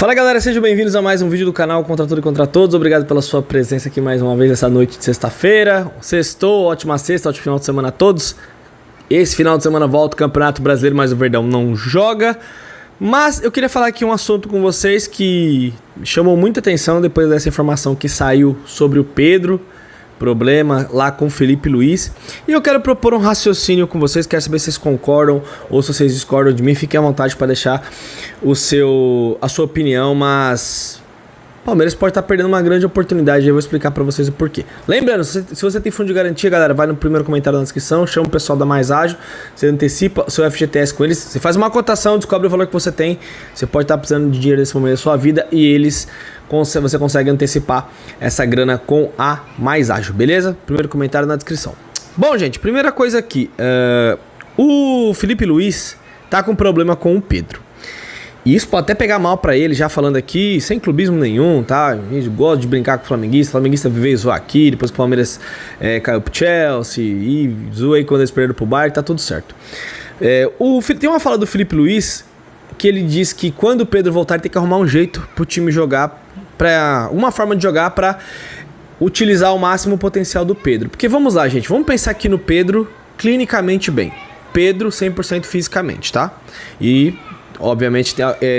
Fala galera, sejam bem-vindos a mais um vídeo do canal Contra Tudo e Contra Todos. Obrigado pela sua presença aqui mais uma vez essa noite de sexta-feira. Sextou, ótima sexta, ótimo final de semana a todos. Esse final de semana volta o Campeonato Brasileiro, mas o Verdão não joga. Mas eu queria falar aqui um assunto com vocês que chamou muita atenção depois dessa informação que saiu sobre o Pedro. Problema lá com o Felipe Luiz. E eu quero propor um raciocínio com vocês. Quero saber se vocês concordam ou se vocês discordam de mim. Fiquem à vontade para deixar a sua opinião. Mas o Palmeiras pode estar perdendo uma grande oportunidade. Eu vou explicar para vocês o porquê. Lembrando, se você tem fundo de garantia, galera, vai no primeiro comentário da descrição. Chama o pessoal da Mais Ágil. Você antecipa o seu FGTS com eles. Você faz uma cotação, descobre o valor que você tem. Você pode estar precisando de dinheiro nesse momento da sua vida. E eles... você consegue antecipar essa grana com a Mais Ágil, beleza? Primeiro comentário na descrição. Bom, gente, primeira coisa aqui. O Felipe Luiz tá com problema com o Pedro. E isso pode até pegar mal pra ele, já falando aqui, sem clubismo nenhum, tá? A gente gosta de brincar com o flamenguista. O flamenguista veio zoar aqui, depois que o Palmeiras caiu pro Chelsea e zoou aí quando eles perderam pro Bayern, tá tudo certo. Tem uma fala do Felipe Luiz que ele diz que quando o Pedro voltar, ele tem que arrumar um jeito pro time jogar, uma forma de jogar para utilizar ao máximo o potencial do Pedro. Porque vamos lá, gente, vamos pensar aqui no Pedro clinicamente bem. Pedro 100% fisicamente, tá? E obviamente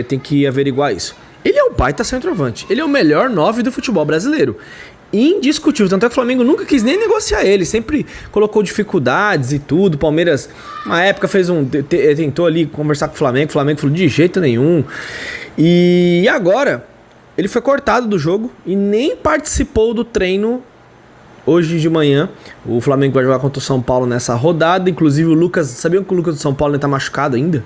tem que averiguar isso. Ele é um baita centroavante. Ele é o melhor 9 do futebol brasileiro. Indiscutível, tanto é que o Flamengo nunca quis nem negociar ele, sempre colocou dificuldades e tudo. O Palmeiras, uma época, tentou ali conversar com o Flamengo falou de jeito nenhum. E agora ele foi cortado do jogo e nem participou do treino hoje de manhã. O Flamengo vai jogar contra o São Paulo nessa rodada. Inclusive o Lucas, sabiam que o Lucas do São Paulo tá machucado ainda?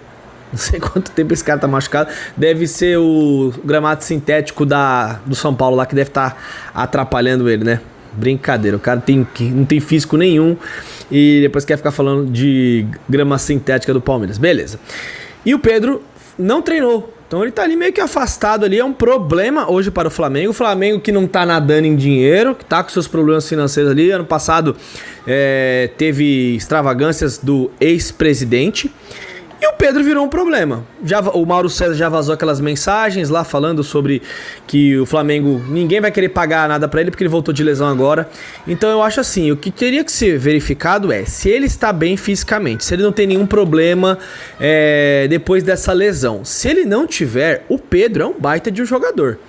Não sei quanto tempo esse cara tá machucado. Deve ser o gramado sintético do São Paulo lá que deve estar atrapalhando ele, né? Brincadeira, o cara não tem físico nenhum e depois quer ficar falando de grama sintética do Palmeiras. Beleza. E o Pedro não treinou. Então ele tá ali meio que afastado ali, é um problema hoje para o Flamengo. O Flamengo que não tá nadando em dinheiro, que tá com seus problemas financeiros ali. Ano passado teve extravagâncias do ex-presidente. E o Pedro virou um problema. O Mauro César já vazou aquelas mensagens lá falando sobre que o Flamengo, ninguém vai querer pagar nada pra ele porque ele voltou de lesão agora. Então eu acho assim, o que teria que ser verificado é se ele está bem fisicamente, se ele não tem nenhum problema depois dessa lesão. Se ele não tiver, o Pedro é um baita de um jogador.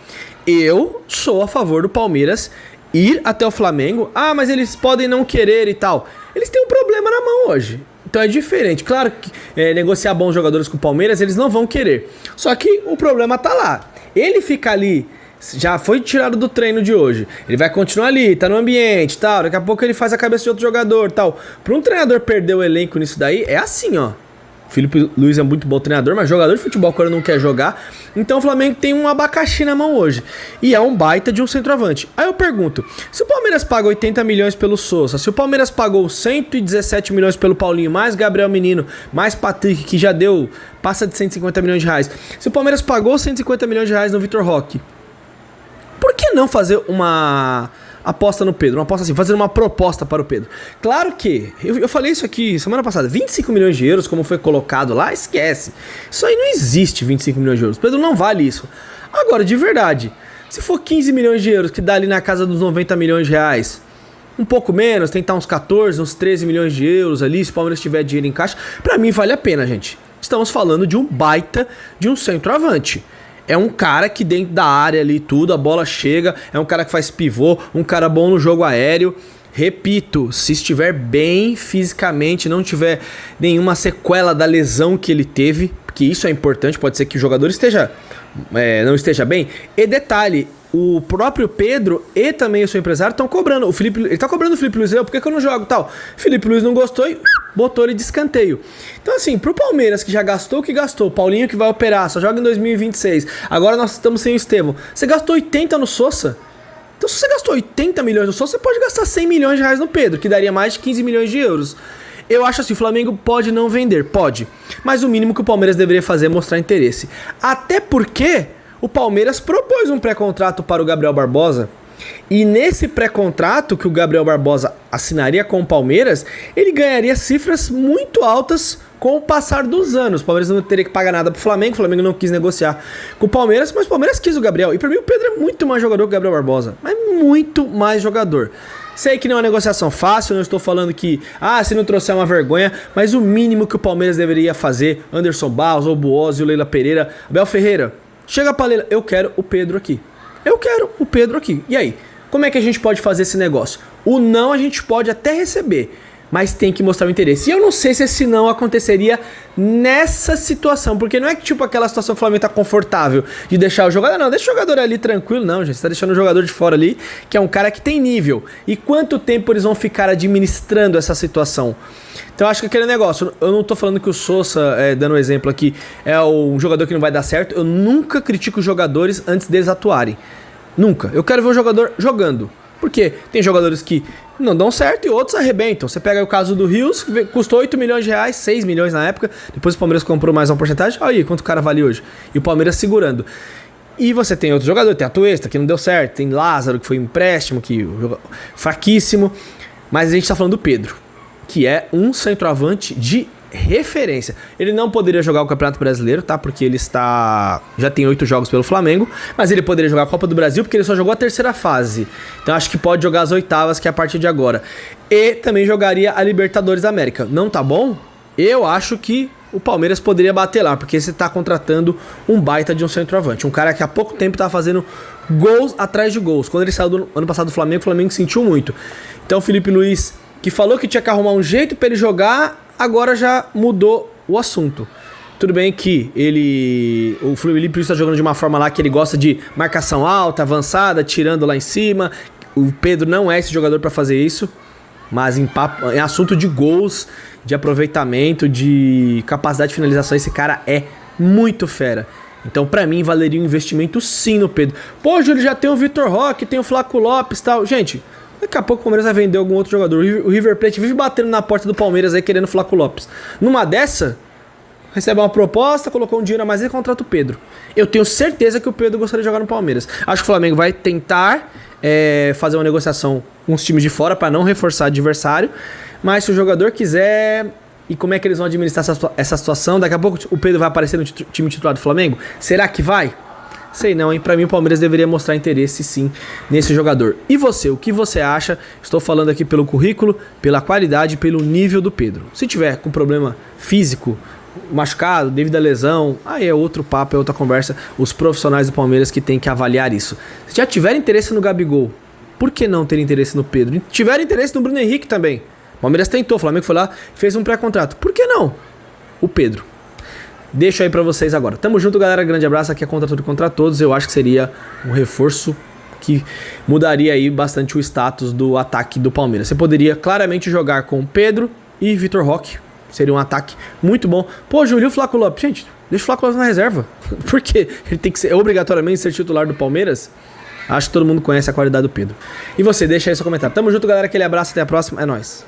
Eu sou a favor do Palmeiras ir até o Flamengo. Ah, mas eles podem não querer e tal. Eles têm um problema na mão hoje. Então é diferente. Claro que negociar bons jogadores com o Palmeiras, eles não vão querer. Só que o problema tá lá. Ele fica ali, já foi tirado do treino de hoje. Ele vai continuar ali, tá no ambiente, tal. Daqui a pouco ele faz a cabeça de outro jogador, tal. Para um treinador perder o elenco nisso daí, é assim, ó. O Felipe Luiz é muito bom treinador, mas jogador de futebol quando não quer jogar. Então o Flamengo tem um abacaxi na mão hoje. E é um baita de um centroavante. Aí eu pergunto, se o Palmeiras paga 80 milhões pelo Sousa, se o Palmeiras pagou 117 milhões pelo Paulinho, mais Gabriel Menino, mais Patrick, que já passa de 150 milhões de reais. Se o Palmeiras pagou 150 milhões de reais no Vitor Roque, por que não fazer uma aposta no Pedro? Uma aposta assim, fazer uma proposta para o Pedro. Claro que, eu falei isso aqui semana passada, 25 milhões de euros, como foi colocado lá, esquece. Isso aí não existe, 25 milhões de euros. O Pedro não vale isso. Agora, de verdade, se for 15 milhões de euros, que dá ali na casa dos 90 milhões de reais, um pouco menos, tentar uns 14, uns 13 milhões de euros ali, se o Palmeiras tiver dinheiro em caixa, pra mim vale a pena, gente. Estamos falando de um baita de um centroavante. É um cara que dentro da área ali tudo, a bola chega, é um cara que faz pivô, um cara bom no jogo aéreo. Repito, se estiver bem fisicamente, não tiver nenhuma sequela da lesão que ele teve, porque isso é importante, pode ser que o jogador não esteja bem. E detalhe, o próprio Pedro e também o seu empresário estão cobrando. Ele tá cobrando o Felipe Luiz, por que eu não jogo tal? Felipe Luiz não gostou e botou ele de escanteio. Então assim, pro Palmeiras que já gastou o que gastou, Paulinho que vai operar, só joga em 2026, agora nós estamos sem o Estevão. Você gastou 80 no Sousa? Então se você gastou 80 milhões no Sousa, você pode gastar 100 milhões de reais no Pedro, que daria mais de 15 milhões de euros. Eu acho assim, o Flamengo pode não vender, pode. Mas o mínimo que o Palmeiras deveria fazer é mostrar interesse. Até porque o Palmeiras propôs um pré-contrato para o Gabriel Barbosa E nesse pré-contrato que o Gabriel Barbosa assinaria com o Palmeiras, ele ganharia cifras muito altas com o passar dos anos. O Palmeiras não teria que pagar nada pro Flamengo, o Flamengo não quis negociar com o Palmeiras, mas o Palmeiras quis o Gabriel. E pra mim o Pedro é muito mais jogador que o Gabriel Barbosa, mas muito mais jogador. Sei que não é uma negociação fácil, não estou falando que, se não trouxer uma vergonha, mas o mínimo que o Palmeiras deveria fazer, Anderson Barros, o Buozzi, o Leila Pereira, Abel Ferreira, chega pra Leila, eu quero o Pedro aqui. Eu quero o Pedro aqui. E aí? Como é que a gente pode fazer esse negócio? O não a gente pode até receber, mas tem que mostrar o interesse. E eu não sei se esse não aconteceria nessa situação, porque não é que tipo aquela situação que o Flamengo tá confortável de deixar o jogador, não, deixa o jogador ali tranquilo, não, gente, você tá deixando o jogador de fora ali, que é um cara que tem nível. E quanto tempo eles vão ficar administrando essa situação? Então eu acho que aquele negócio, eu não tô falando que o Sousa, dando um exemplo aqui, é um jogador que não vai dar certo, eu nunca critico os jogadores antes deles atuarem. Nunca. Eu quero ver o jogador jogando. Porque tem jogadores que não dão certo e outros arrebentam. Você pega o caso do Rios, que custou 8 milhões de reais, 6 milhões na época. Depois o Palmeiras comprou mais uma porcentagem. Olha aí quanto o cara vale hoje. E o Palmeiras segurando. E você tem outro jogador, tem a Atuesta, que não deu certo. Tem Lázaro, que foi um empréstimo, que fraquíssimo. Mas a gente tá falando do Pedro, que é um centroavante de referência. Ele não poderia jogar o Campeonato Brasileiro, tá? Porque ele já tem 8 jogos pelo Flamengo, mas ele poderia jogar a Copa do Brasil porque ele só jogou a terceira fase. Então acho que pode jogar as oitavas, que é a partir de agora. E também jogaria a Libertadores da América. Não tá bom? Eu acho que o Palmeiras poderia bater lá, porque você tá contratando um baita de um centroavante. Um cara que há pouco tempo tá fazendo gols atrás de gols. Quando ele saiu do ano passado do Flamengo, o Flamengo sentiu muito. Então o Felipe Luiz, que falou que tinha que arrumar um jeito pra ele jogar, agora já mudou o assunto. Tudo bem que o Felipe Luiz está jogando de uma forma lá que ele gosta de marcação alta, avançada, tirando lá em cima. O Pedro não é esse jogador para fazer isso, mas em assunto de gols, de aproveitamento, de capacidade de finalização, esse cara é muito fera. Então, pra mim, valeria um investimento sim no Pedro. Pô, Júlio, já tem o Vitor Roque, tem o Flaco Lopes e tal. Gente, daqui a pouco o Palmeiras vai vender algum outro jogador. O River Plate vive batendo na porta do Palmeiras aí querendo o Flaco Lopes. Numa dessa, recebe uma proposta, colocou um dinheiro a mais e contrata o Pedro. Eu tenho certeza que o Pedro gostaria de jogar no Palmeiras. Acho que o Flamengo vai tentar fazer uma negociação com os times de fora para não reforçar adversário. Mas se o jogador quiser... E como é que eles vão administrar essa situação? Daqui a pouco o Pedro vai aparecer no time titular do Flamengo? Será que vai? Sei não, hein? Pra mim o Palmeiras deveria mostrar interesse sim nesse jogador. E você, o que você acha? Estou falando aqui pelo currículo, pela qualidade, pelo nível do Pedro. Se tiver com problema físico, machucado, devido à lesão, aí é outro papo, é outra conversa. Os profissionais do Palmeiras que tem que avaliar isso. Se já tiver interesse no Gabigol, por que não ter interesse no Pedro? E tiver interesse no Bruno Henrique também. O Palmeiras tentou, o Flamengo foi lá, fez um pré-contrato. Por que não? O Pedro. Deixo aí pra vocês agora. Tamo junto, galera. Grande abraço. Aqui é Contra Tudo e Contra Todos. Eu acho que seria um reforço que mudaria aí bastante o status do ataque do Palmeiras. Você poderia claramente jogar com Pedro e Vitor Roque. Seria um ataque muito bom. Pô, Júlio, o Flaco Lopes. Gente, deixa o Flaco Lopes na reserva. Por quê? Ele tem que ser obrigatoriamente ser titular do Palmeiras? Acho que todo mundo conhece a qualidade do Pedro. E você, deixa aí seu comentário. Tamo junto, galera. Aquele abraço. Até a próxima. É nóis.